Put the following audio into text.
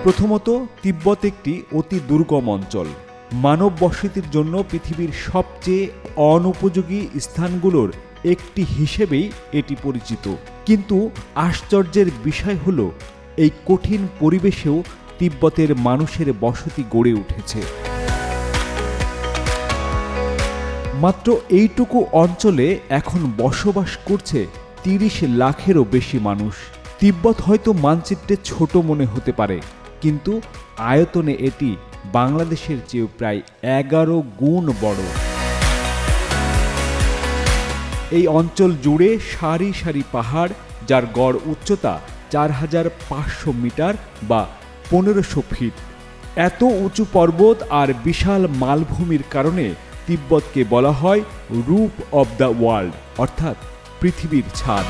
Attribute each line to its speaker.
Speaker 1: প্রথমত, তিব্বত একটি অতি দুর্গম অঞ্চল। মানব বসতির জন্য পৃথিবীর সবচেয়ে অনুপযোগী স্থানগুলোর একটি হিসেবেই এটি পরিচিত। কিন্তু আশ্চর্যের বিষয় হল, এই কঠিন পরিবেশেও তিব্বতের মানুষের বসতি গড়ে উঠেছে। মাত্র এইটুকু অঞ্চলে এখন বসবাস করছে ৩০ লাখেরও বেশি মানুষ। তিব্বত হয়তো মানচিত্রে ছোট মনে হতে পারে, কিন্তু আয়তনে এটি বাংলাদেশের চেয়েও প্রায় ১১ গুণ বড়। এই অঞ্চল জুড়ে সারি সারি পাহাড়, যার গড় উচ্চতা ৪৫০০ মিটার বা ১৫০০ ফিট। এত উঁচু পর্বত আর বিশাল মালভূমির কারণে তিব্বতকে বলা হয় রুফ অব দ্য ওয়ার্ল্ড, অর্থাৎ পৃথিবীর ছাদ।